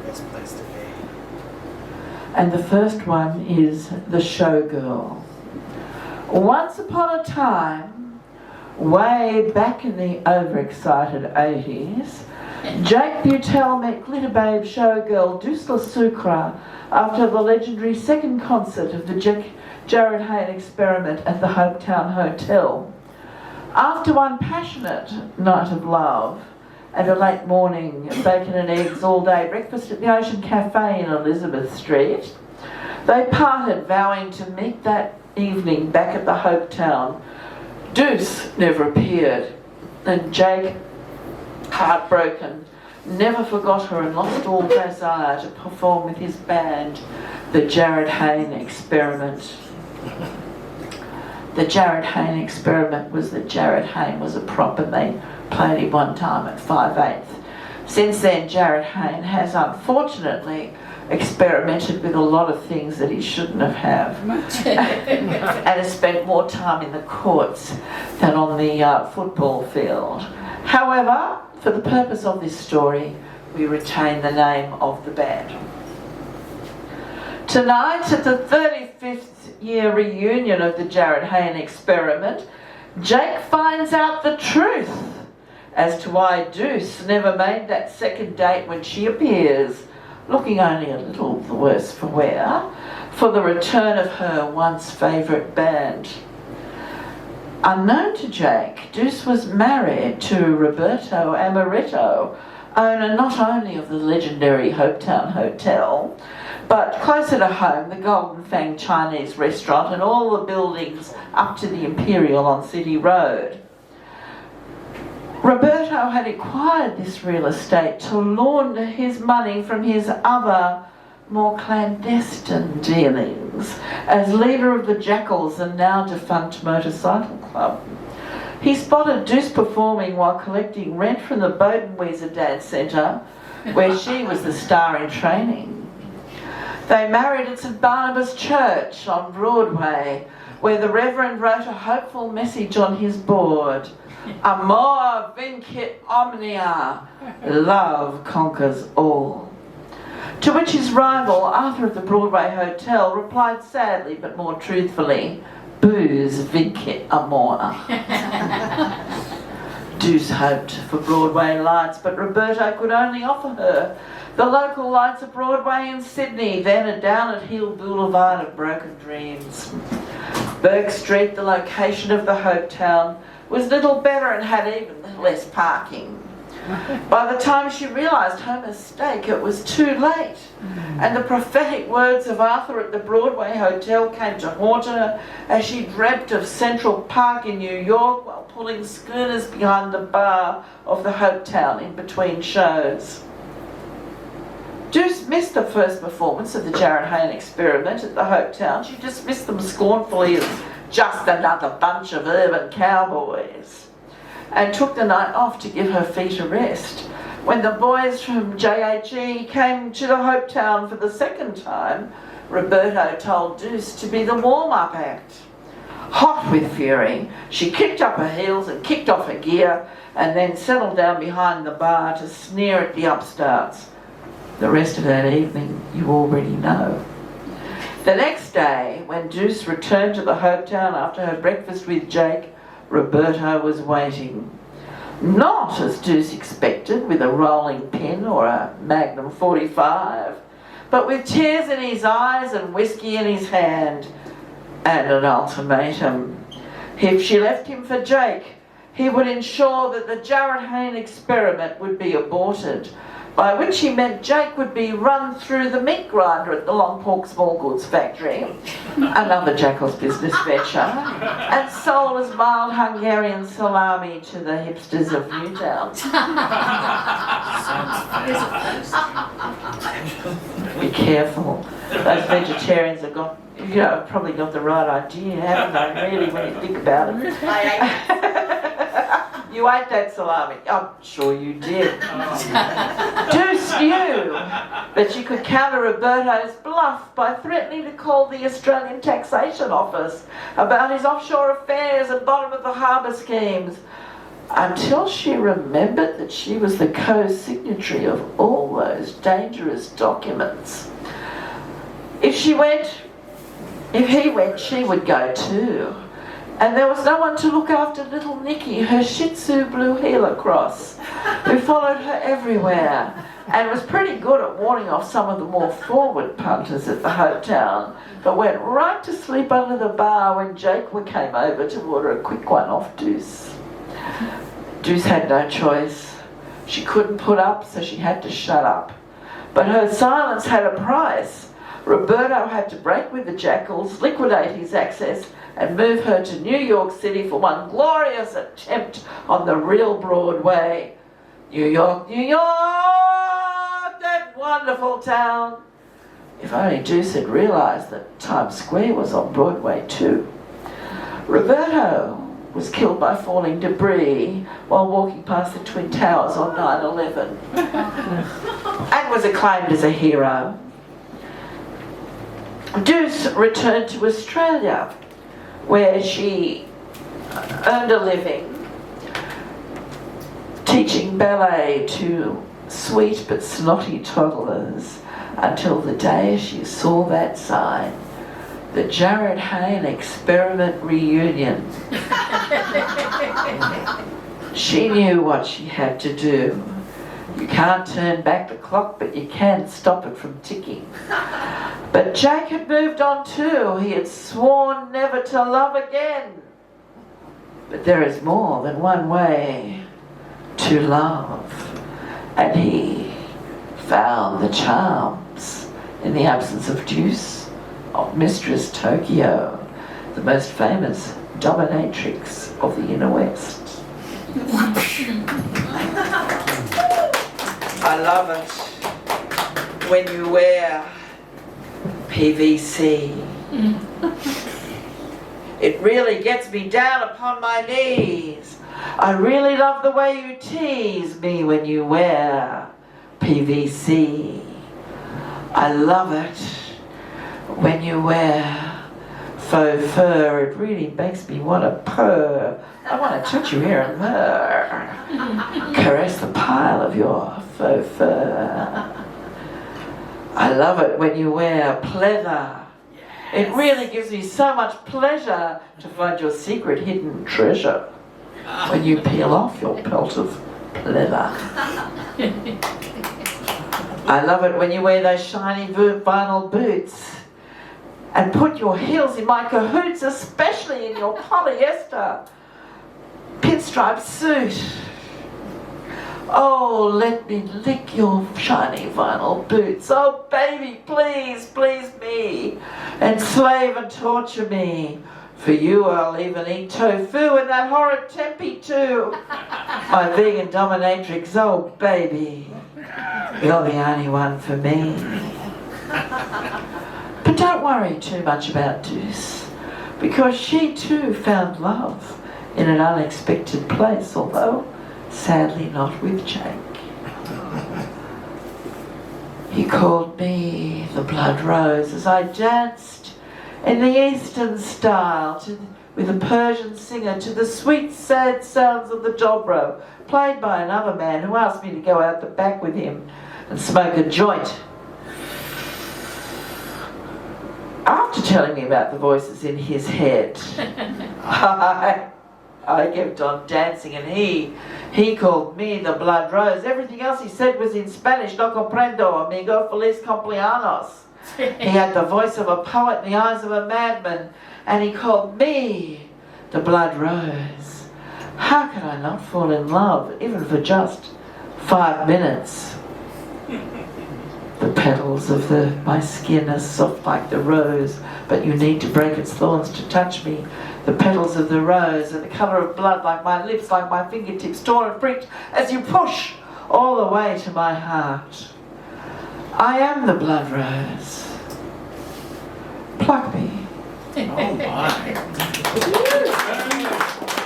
best place to be. And the first one is the showgirl. Once upon a time, way back in the overexcited 80s, Jake Butel met glitterbabe showgirl Dusla Sukra after the legendary second concert of the Jarryd Hayne experiment at the Hopetown Hotel. After one passionate night of love and a late morning bacon and eggs all day breakfast at the Ocean Cafe in Elizabeth Street, they parted, vowing to meet that evening back at the Hopetown. Deuce never appeared, and Jake, heartbroken, never forgot her and lost all desire to perform with his band, the Jarryd Hayne Experiment. The Jarryd Hayne Experiment was that Jarryd Hayne was a prop and they played him one time at 5/8. Since then, Jarryd Hayne has unfortunately experimented with a lot of things that he shouldn't have and has spent more time in the courts than on the football field. However, for the purpose of this story, we retain the name of the band. Tonight, at the 35th year reunion of the Jarryd Hayne Experiment, Jake finds out the truth as to why Deuce never made that second date when she appears, looking only a little the worse for wear, for the return of her once favourite band. Unknown to Jake, Deuce was married to Roberto Amaretto, owner not only of the legendary Hopetown Hotel, but closer to home, the Golden Fang Chinese restaurant and all the buildings up to the Imperial on City Road. Roberto had acquired this real estate to launder his money from his other, more clandestine dealings as leader of the Jackals and now defunct motorcycle club. He spotted Deuce performing while collecting rent from the Bodenweiser Dance Centre, where she was the star in training. They married at St Barnabas Church on Broadway, where the Reverend wrote a hopeful message on his board: Amor vincit omnia, love conquers all. To which his rival, Arthur of the Broadway Hotel, replied sadly but more truthfully, booze vincit amor. Deuce hoped for Broadway lights, but Roberto could only offer her the local lights of Broadway in Sydney, then a down-at-heel boulevard of broken dreams. Burke Street, the location of the Hopetown, was little better and had even less parking. By the time she realised her mistake, it was too late, and the prophetic words of Arthur at the Broadway Hotel came to haunt her as she dreamt of Central Park in New York while pulling schooners behind the bar of the Hopetown in between shows. Deuce missed the first performance of the Jarryd Hayne Experiment at the Hopetown. She dismissed them scornfully as just another bunch of urban cowboys, and took the night off to give her feet a rest. When the boys from JHE came to the Hopetown for the second time, Roberto told Deuce to be the warm-up act. Hot with fury, she kicked up her heels and kicked off her gear, and then settled down behind the bar to sneer at the upstarts. The rest of that evening you already know. The next day, when Deuce returned to the Hopetown after her breakfast with Jake, Roberto was waiting. Not as Deuce expected, with a rolling pin or a Magnum 45, but with tears in his eyes and whiskey in his hand, and an ultimatum. If she left him for Jake, he would ensure that the Jarryd Hayne Experiment would be aborted, by which he meant Jake would be run through the meat grinder at the Long Pork Small Goods Factory, another Jackal's business venture, and sold as mild Hungarian salami to the hipsters of Newtown. Be careful. Those vegetarians have got, probably got the right idea, haven't they, really, when you think about it? You ate that salami. I'm sure you did. Deuce knew that she could counter Roberto's bluff by threatening to call the Australian Taxation Office about his offshore affairs and bottom of the harbour schemes. until she remembered that she was the co-signatory of all those dangerous documents. If he went, she would go too. And there was no one to look after little Nikki, her Shih Tzu blue Gila cross, who followed her everywhere and was pretty good at warning off some of the more forward punters at the hotel, but went right to sleep under the bar when Jake came over to order a quick one off Deuce. Deuce had no choice. She couldn't put up, so she had to shut up. But her silence had a price. Roberto had to break with the jackals, liquidate his access, and move her to New York City for one glorious attempt on the real Broadway. New York, New York, that wonderful town. If only Deuce had realised that Times Square was on Broadway too. Roberto was killed by falling debris while walking past the Twin Towers on 9/11 and was acclaimed as a hero. Deuce returned to Australia, where she earned a living teaching ballet to sweet but snotty toddlers until the day she saw that sign, the Jarryd Hayne Experiment Reunion. She knew what she had to do. You can't turn back the clock, but you can stop it from ticking. But Jake had moved on too. He had sworn never to love again. But there is more than one way to love. And he found the charms in the absence of Deuce, of Mistress Tokyo, the most famous dominatrix of the Inner West. I love it when you wear PVC. It really gets me down upon my knees. I really love the way you tease me when you wear PVC. I love it when you wear faux fur. It really makes me want to purr. I want to touch your hair and there. Caress the pile of your faux fur. I love it when you wear pleather. It really gives me so much pleasure to find your secret hidden treasure when you peel off your pelt of pleather. I love it when you wear those shiny vinyl boots and put your heels in my cahoots, especially in your polyester pinstripe suit. Oh, let me lick your shiny vinyl boots. Oh, baby, please, please me. Enslave and torture me. For you, I'll even eat tofu and that horrid tempeh too. My vegan dominatrix, oh, baby. You're the only one for me. But don't worry too much about Deuce, because she too found love in an unexpected place, although sadly not with Jake. He called me the Blood Rose as I danced in the Eastern style with a Persian singer to the sweet sad sounds of the dobro, played by another man who asked me to go out the back with him and smoke a joint. After telling me about the voices in his head, I kept on dancing, and he called me the Blood Rose. Everything else he said was in Spanish. No comprendo, amigo, feliz cumpleaños. He had the voice of a poet and the eyes of a madman, and he called me the Blood Rose. How could I not fall in love, even for just 5 minutes? The petals of my skin are soft like the rose, but you need to break its thorns to touch me. The petals of the rose are the colour of blood, like my lips, like my fingertips, torn and freaked as you push all the way to my heart. I am the Blood Rose. Pluck me. Oh my.